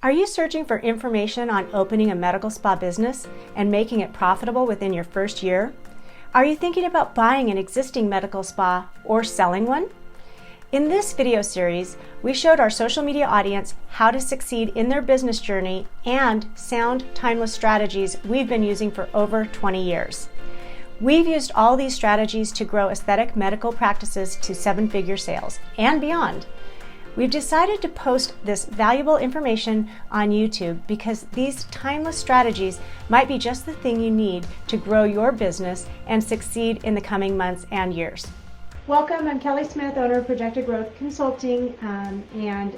Are you searching for information on opening a medical spa business and making it profitable within your first year? Are you thinking about buying an existing medical spa or selling one? In this video series, we showed our social media audience how to succeed in their business journey and sound, timeless strategies we've been using for over 20 years. We've used all these strategies to grow aesthetic medical practices to seven-figure sales and beyond. We've decided to post this valuable information on YouTube because these timeless strategies might be just the thing you need to grow your business and succeed in the coming months and years. Welcome, I'm Kelly Smith, owner of Projected Growth Consulting, and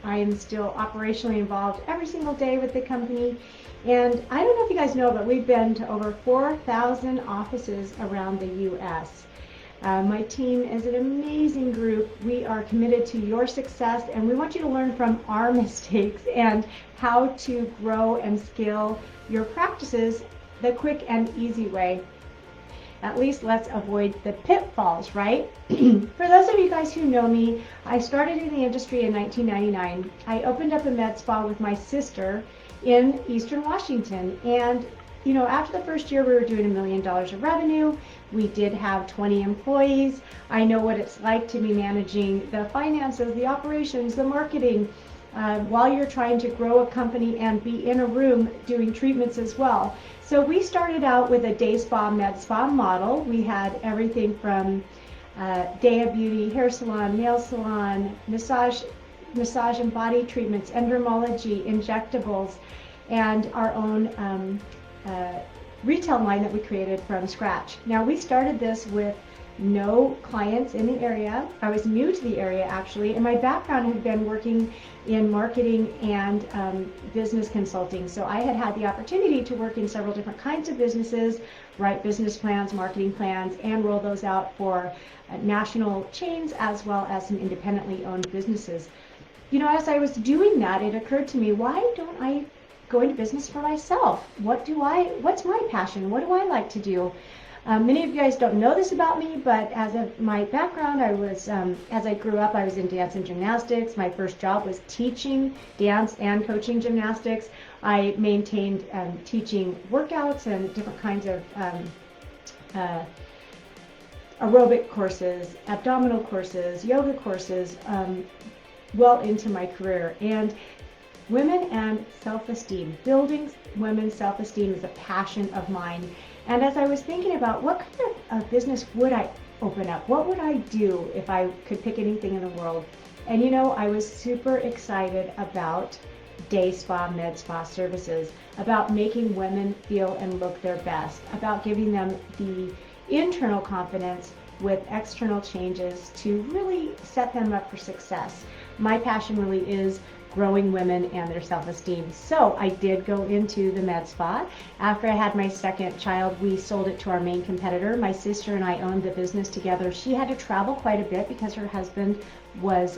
I am still operationally involved every single day with the company. And I don't know if you guys know, but we've been to over 4,000 offices around the U.S. My team is an amazing group. We are committed to your success, and we want you to learn from our mistakes and how to grow and scale your practices the quick and easy way. At least let's avoid the pitfalls, right? For those of you guys who know me, I started in the industry in 1999. I opened up a med spa with my sister in Eastern Washington, and after the first year we were doing $1 million of revenue. We did have 20 employees. I know what it's like to be managing the finances, the operations, the marketing, while you're trying to grow a company and be in a room doing treatments as well. So we started out with a day spa, med spa model. We had everything from day of beauty, hair salon, nail salon, massage and body treatments, endermology, injectables, and our own retail line that we created from scratch. Now, we started this with no clients in the area. I was new to the area actually, and my background had been working in marketing and business consulting. So I had the opportunity to work in several different kinds of businesses, write business plans, marketing plans, and roll those out for national chains as well as some independently owned businesses. As I was doing that, it occurred to me, why don't I go into business for myself? What's my passion? What do I like to do? Many of you guys don't know this about me, but as of my background, I was, as I grew up, I was in dance and gymnastics. My first job was teaching dance and coaching gymnastics. I maintained teaching workouts and different kinds of aerobic courses, abdominal courses, yoga courses, well into my career. And women and self-esteem, building women's self-esteem is a passion of mine. And as I was thinking about what kind of business would I open up, what would I do if I could pick anything in the world? And I was super excited about day spa, med spa services, about making women feel and look their best, about giving them the internal confidence with external changes to really set them up for success. My passion really is growing women and their self-esteem. So I did go into the med spa. After I had my second child, we sold it to our main competitor. My sister and I owned the business together. She had to travel quite a bit because her husband was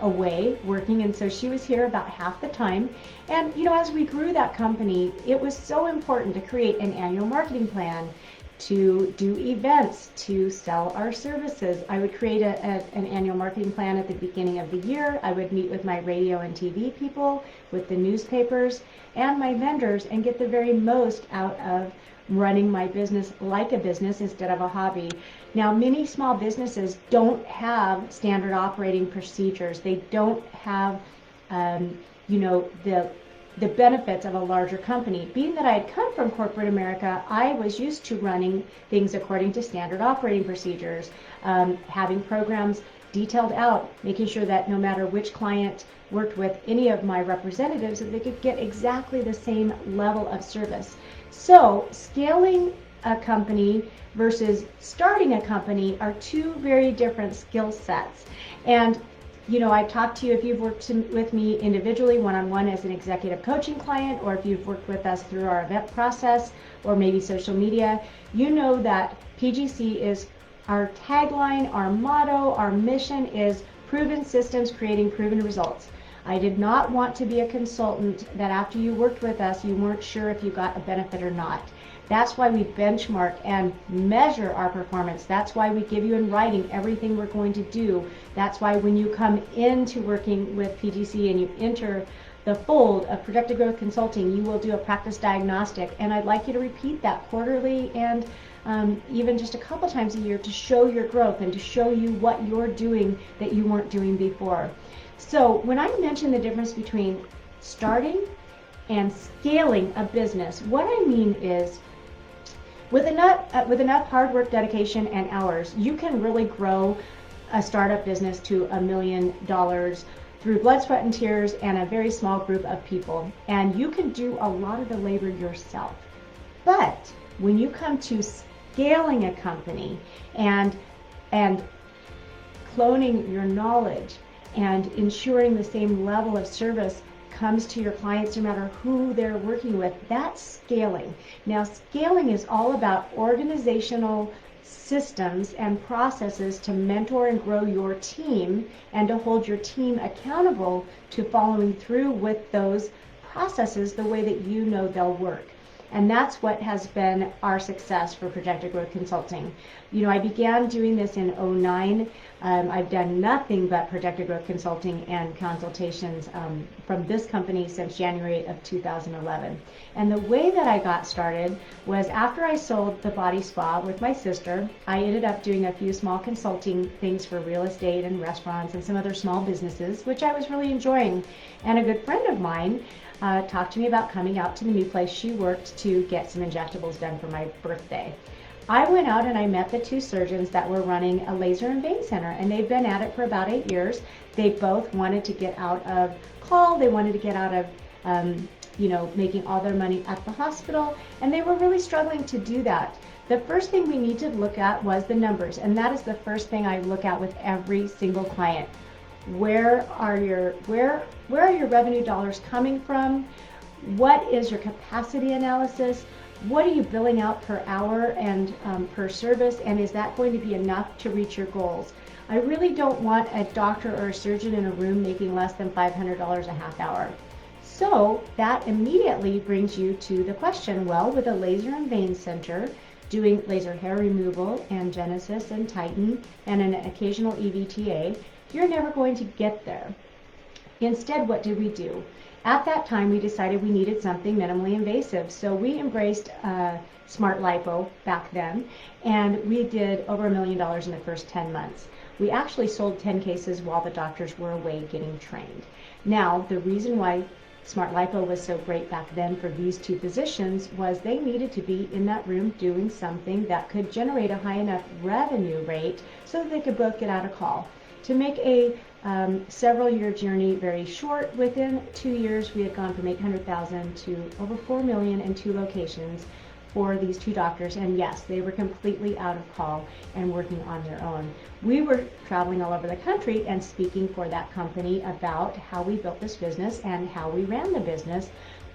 away working, and so she was here about half the time. And as we grew that company, it was so important to create an annual marketing plan, to do events, to sell our services. I would create an annual marketing plan at the beginning of the year. I would meet with my radio and TV people, with the newspapers, and my vendors, and get the very most out of running my business like a business instead of a hobby. Now, many small businesses don't have standard operating procedures. They don't have, the benefits of a larger company. Being that I had come from corporate America, I was used to running things according to standard operating procedures, having programs detailed out, making sure that no matter which client worked with any of my representatives, that they could get exactly the same level of service. So scaling a company versus starting a company are two very different skill sets. And I've talked to you, if you've worked with me individually, one-on-one as an executive coaching client, or if you've worked with us through our event process, or maybe social media, you know that PGC is our tagline, our motto, our mission is proven systems creating proven results. I did not want to be a consultant that after you worked with us, you weren't sure if you got a benefit or not. That's why we benchmark and measure our performance. That's why we give you in writing everything we're going to do. That's why when you come into working with PGC and you enter the fold of Projected Growth Consulting, you will do a practice diagnostic, and I'd like you to repeat that quarterly and even just a couple times a year to show your growth and to show you what you're doing that you weren't doing before. So when I mention the difference between starting and scaling a business, what I mean is with enough hard work, dedication, and hours, you can really grow a startup business to $1 million through blood, sweat, and tears and a very small group of people. And you can do a lot of the labor yourself. But when you come to scaling a company and cloning your knowledge and ensuring the same level of service comes to your clients no matter who they're working with, that's scaling. Now, scaling is all about organizational systems and processes to mentor and grow your team and to hold your team accountable to following through with those processes the way that you know they'll work. And that's what has been our success for Projected Growth Consulting. You know, I began doing this in 2009. I've done nothing but Projected Growth Consulting and consultations from this company since January of 2011. And the way that I got started was after I sold the body spa with my sister, I ended up doing a few small consulting things for real estate and restaurants and some other small businesses, which I was really enjoying. And a good friend of mine talked to me about coming out to the new place she worked to get some injectables done for my birthday. I went out and I met the two surgeons that were running a laser and vein center, and they've been at it for about 8 years. They both wanted to get out of call. They wanted to get out of, making all their money at the hospital, and they were really struggling to do that. The first thing we need to look at was the numbers, and that is the first thing I look at with every single client. Where are your revenue dollars coming from? What is your capacity analysis? What are you billing out per hour and per service? And is that going to be enough to reach your goals? I really don't want a doctor or a surgeon in a room making less than $500 a half hour. So that immediately brings you to the question, well, with a laser and vein center, doing laser hair removal and Genesis and Titan and an occasional EVTA, you're never going to get there. Instead, what did we do? At that time, we decided we needed something minimally invasive. So we embraced Smart Lipo back then, and we did over $1 million in the first 10 months. We actually sold 10 cases while the doctors were away getting trained. Now, the reason why Smart Lipo was so great back then for these two physicians was they needed to be in that room doing something that could generate a high enough revenue rate so that they could both get out of call. To make a several-year journey very short, within 2 years we had gone from $800,000 to over $4 million in 2 locations for these 2 doctors, and yes, they were completely out of call and working on their own. We were traveling all over the country and speaking for that company about how we built this business and how we ran the business,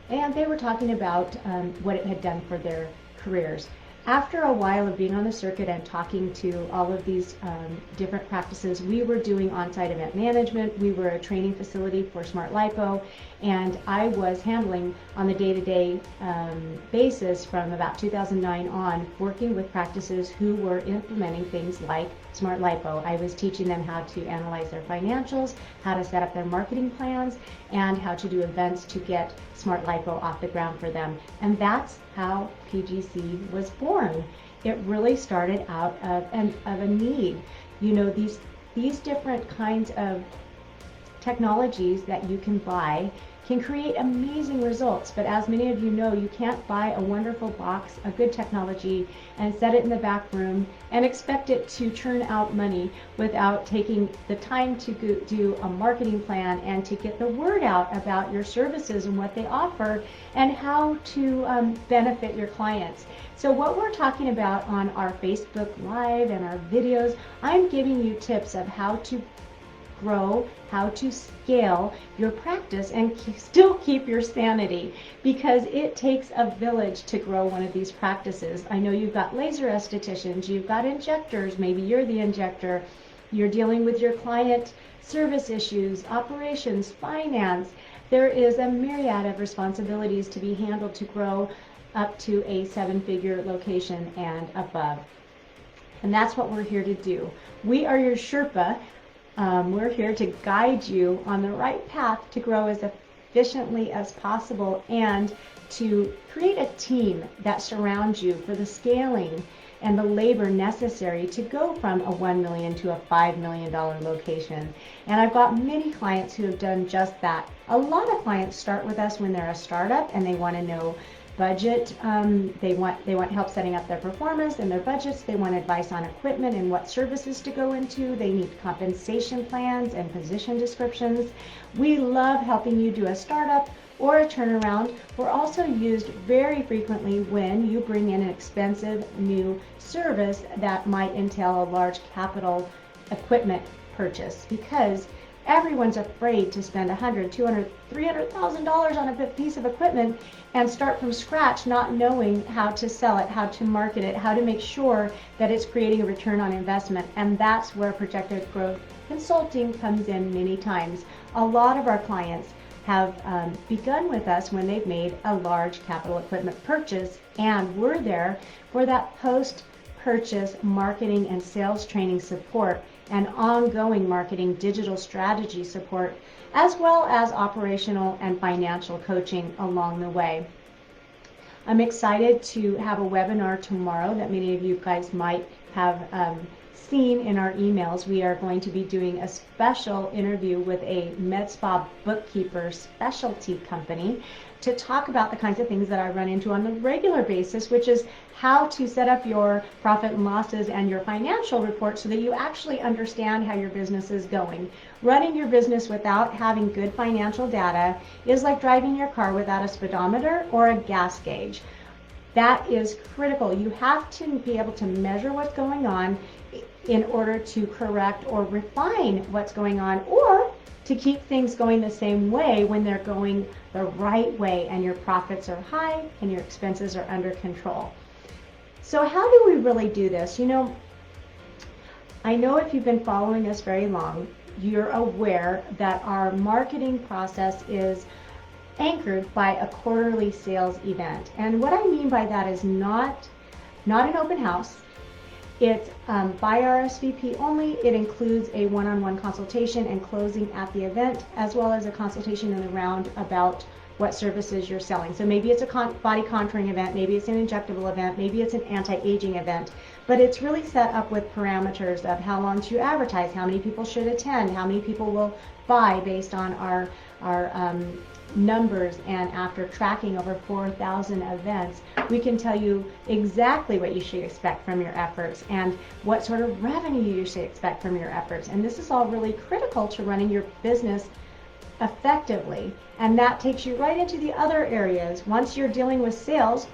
and they were talking about what it had done for their careers. After a while of being on the circuit and talking to all of these different practices, we were doing on-site event management. We were a training facility for Smart Lipo, and I was handling on the day-to-day basis from about 2009 on, working with practices who were implementing things like Smart Lipo. I was teaching them how to analyze their financials, how to set up their marketing plans, and how to do events to get Smart Lipo off the ground for them. And that's how PGC was born. It really started out of a need. You know, these different kinds of technologies that you can buy can create amazing results, but as many of you know, you can't buy a wonderful box, a good technology, and set it in the back room and expect it to churn out money without taking the time to do a marketing plan and to get the word out about your services and what they offer and how to benefit your clients. So what we're talking about on our Facebook Live and our videos, I'm giving you tips of how to grow, how to scale your practice and still keep your sanity, because it takes a village to grow one of these practices. I know you've got laser estheticians, you've got injectors, maybe you're the injector, you're dealing with your client service issues, operations, finance. There is a myriad of responsibilities to be handled to grow up to a 7-figure location and above. And that's what we're here to do. We are your Sherpa. We're here to guide you on the right path to grow as efficiently as possible, and to create a team that surrounds you for the scaling and the labor necessary to go from a $1 million to a $5 million location. And I've got many clients who have done just that. A lot of clients start with us when they're a startup and they want to know budget. They want help setting up their performance and their budgets. They want advice on equipment and what services to go into. They need compensation plans and position descriptions. We love helping you do a startup or a turnaround. We're also used very frequently when you bring in an expensive new service that might entail a large capital equipment purchase, because everyone's afraid to spend $100,000, $200,000, $300,000 on a piece of equipment and start from scratch, not knowing how to sell it, how to market it, how to make sure that it's creating a return on investment. And that's where projected growth consulting comes in many times. A lot of our clients have begun with us when they've made a large capital equipment purchase, and we're there for that post-purchase marketing and sales training support and ongoing marketing digital strategy support, as well as operational and financial coaching along the way. I'm excited to have a webinar tomorrow that many of you guys might have seen in our emails. We are going to be doing a special interview with a MedSpa bookkeeper specialty company to talk about the kinds of things that I run into on a regular basis, which is how to set up your profit and losses and your financial report so that you actually understand how your business is going. Running your business without having good financial data is like driving your car without a speedometer or a gas gauge. That is critical. You have to be able to measure what's going on in order to correct or refine what's going on, or to keep things going the same way when they're going the right way and your profits are high and your expenses are under control. So how do we really do this? You know, I know if you've been following us very long, you're aware that our marketing process is anchored by a quarterly sales event. And what I mean by that is not an open house. It's by RSVP only. It includes a one-on-one consultation and closing at the event, as well as a consultation in the round about what services you're selling. So maybe it's a body contouring event, maybe it's an injectable event, maybe it's an anti-aging event, but it's really set up with parameters of how long to advertise, how many people should attend, how many people will buy based on our numbers. And after tracking over 4,000 events, we can tell you exactly what you should expect from your efforts and what sort of revenue you should expect from your efforts. And this is all really critical to running your business effectively. And that takes you right into the other areas. Once you're dealing with sales,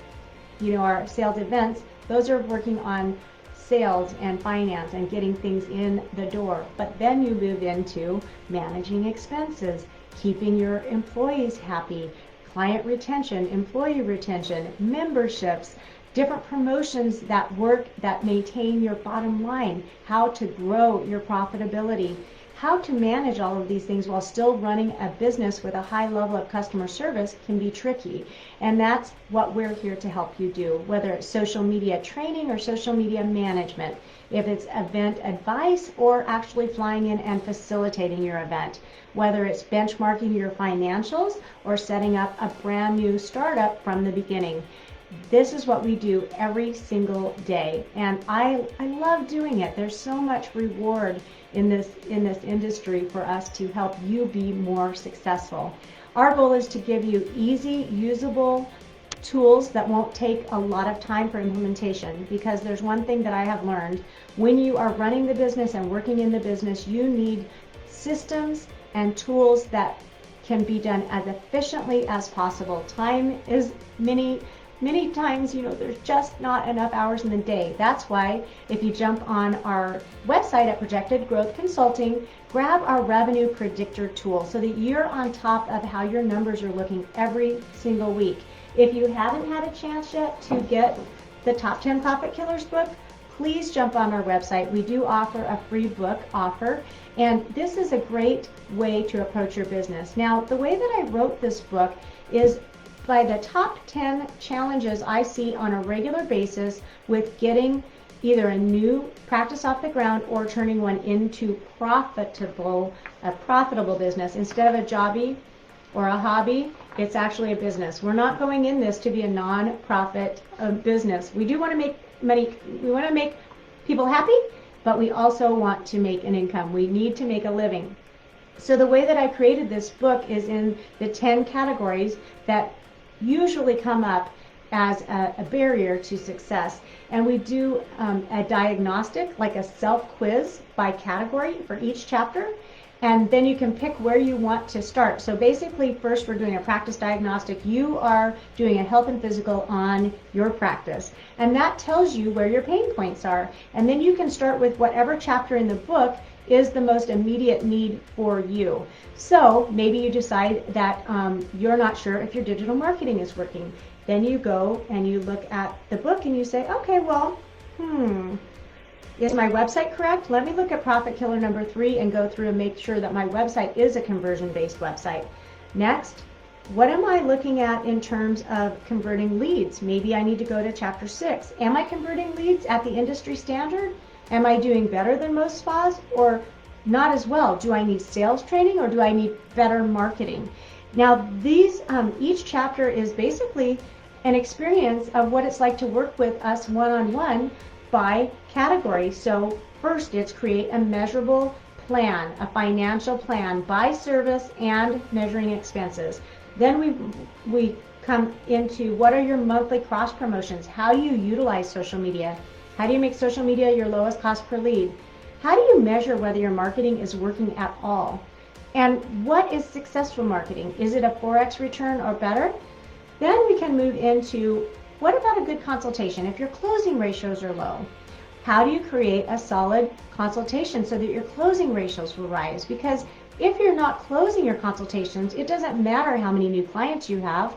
you know, our sales events, those are working on sales and finance and getting things in the door. But then you move into managing expenses, keeping your employees happy, client retention, employee retention, memberships, different promotions that work, that maintain your bottom line, how to grow your profitability, how to manage all of these things while still running a business with a high level of customer service can be tricky. And that's what we're here to help you do, whether it's social media training or social media management, if it's event advice or actually flying in and facilitating your event, whether it's benchmarking your financials or setting up a brand new startup from the beginning. This is what we do every single day, and I love doing it. There's so much reward in this industry for us to help you be more successful. Our goal is to give you easy, usable tools that won't take a lot of time for implementation, because there's one thing that I have learned. When you are running the business and working in the business, you need systems and tools that can be done as efficiently as possible. Time is many times, you know, there's just not enough hours in the day. That's why if you jump on our website at Projected Growth Consulting, grab our revenue predictor tool so that you're on top of how your numbers are looking every single week. If you haven't had a chance yet to get the Top 10 Profit Killers book, please jump on our website. We do offer a free book offer, and this is a great way to approach your business. Now, the way that I wrote this book is by the top 10 challenges I see on a regular basis with getting either a new practice off the ground or turning one into a profitable business. Instead of a jobby or a hobby. It's actually a business. We're not going in this to be a non-profit business. We do want to make money. We want to make people happy, but we also want to make an income. We need to make a living. So the way that I created this book is in the 10 categories that usually come up as a barrier to success. And we do a diagnostic, like a self-quiz by category for each chapter. And then you can pick where you want to start. So basically, first we're doing a practice diagnostic. You are doing a health and physical on your practice. And that tells you where your pain points are. And then you can start with whatever chapter in the book is the most immediate need for you. So maybe you decide that you're not sure if your digital marketing is working. Then you go and you look at the book and you say, okay, well, is my website correct? Let me look at profit killer number 3 and go through and make sure that my website is a conversion-based website. Next, what am I looking at in terms of converting leads? Maybe I need to go to chapter 6. Am I converting leads at the industry standard? Am I doing better than most spas or not as well? Do I need sales training or do I need better marketing? Now, each chapter is basically an experience of what it's like to work with us one-on-one by category. So first, it's create a measurable plan, a financial plan by service and measuring expenses. Then we come into what are your monthly cross promotions? How do you utilize social media? How do you make social media your lowest cost per lead? How do you measure whether your marketing is working at all? And what is successful marketing? Is it a 4x return or better? Then we can move into what about a good consultation? If your closing ratios are low, how do you create a solid consultation so that your closing ratios will rise? Because if you're not closing your consultations, it doesn't matter how many new clients you have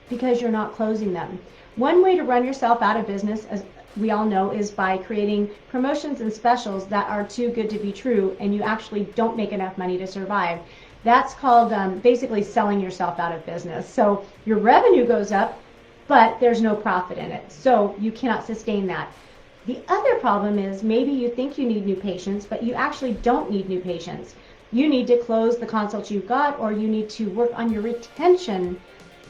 because you're not closing them. One way to run yourself out of business, as we all know, is by creating promotions and specials that are too good to be true and you actually don't make enough money to survive. That's called basically selling yourself out of business. So your revenue goes up, but there's no profit in it. So you cannot sustain that. The other problem is maybe you think you need new patients, but you actually don't need new patients. You need to close the consults you've got, or you need to work on your retention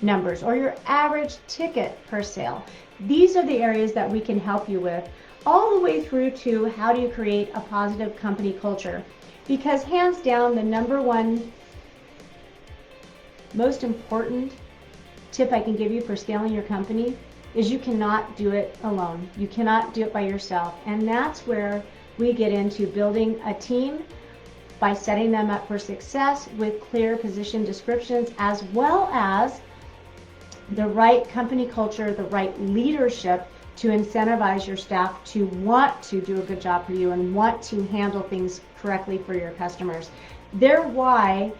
numbers or your average ticket per sale. These are the areas that we can help you with, all the way through to how do you create a positive company culture. Because hands down, the number one most important tip I can give you for scaling your company is you cannot do it alone. You cannot do it by yourself. And that's where we get into building a team by setting them up for success with clear position descriptions, as well as the right company culture, the right leadership to incentivize your staff to want to do a good job for you and want to handle things correctly for your customers. Their why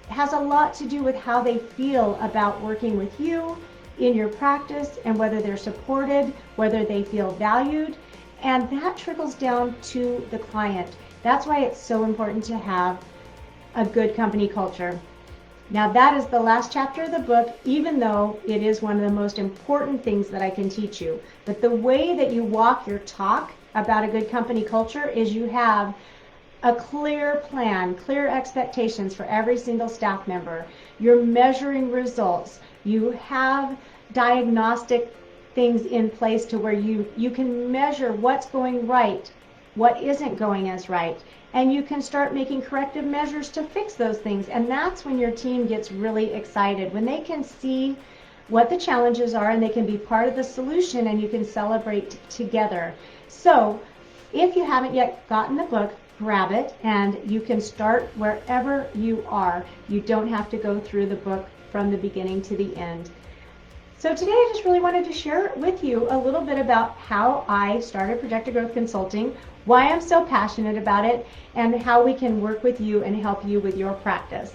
has a lot to do with how they feel about working with you in your practice and whether they're supported, whether they feel valued, and that trickles down to the client. That's why it's so important to have a good company culture. Now that is the last chapter of the book, even though it is one of the most important things that I can teach you. But the way that you walk your talk about a good company culture is you have a clear plan, clear expectations for every single staff member. You're measuring results. You have diagnostic things in place to where you can measure what's going right, what isn't going as right, and you can start making corrective measures to fix those things. And that's when your team gets really excited, when they can see what the challenges are and they can be part of the solution and you can celebrate together. So if you haven't yet gotten the book, grab it and you can start wherever you are. You don't have to go through the book from the beginning to the end. So today I just really wanted to share with you a little bit about how I started Projected Growth Consulting, why I'm so passionate about it, and how we can work with you and help you with your practice.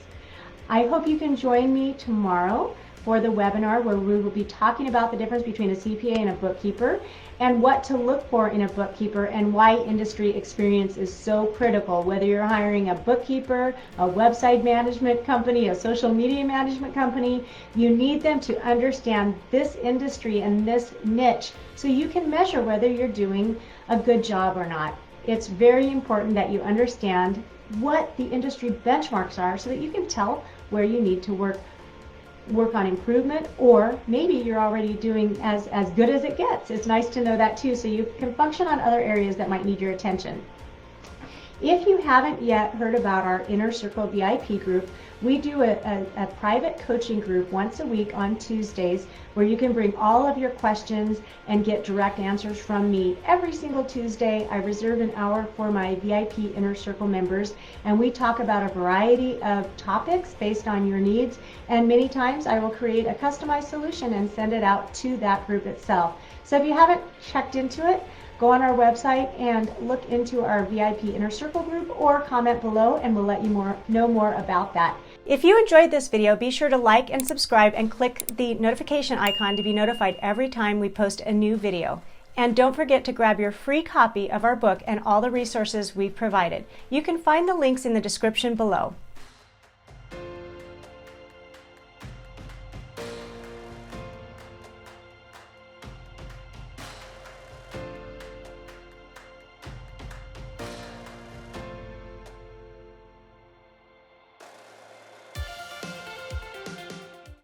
I hope you can join me tomorrow for the webinar where we will be talking about the difference between a CPA and a bookkeeper and what to look for in a bookkeeper and why industry experience is so critical. Whether you're hiring a bookkeeper, a website management company, a social media management company, you need them to understand this industry and this niche so you can measure whether you're doing a good job or not. It's very important that you understand what the industry benchmarks are so that you can tell where you need to work work on improvement, or maybe you're already doing as good as it gets. It's nice to know that too, so you can function on other areas that might need your attention. If you haven't yet heard about our Inner Circle VIP group, we do a private coaching group once a week on Tuesdays where you can bring all of your questions and get direct answers from me. Every single Tuesday, I reserve an hour for my VIP Inner Circle members, and we talk about a variety of topics based on your needs, and many times I will create a customized solution and send it out to that group itself. So if you haven't checked into it, go on our website and look into our VIP Inner Circle group, or comment below and we'll let you know more about that. If you enjoyed this video, be sure to like and subscribe and click the notification icon to be notified every time we post a new video. And don't forget to grab your free copy of our book and all the resources we've provided. You can find the links in the description below.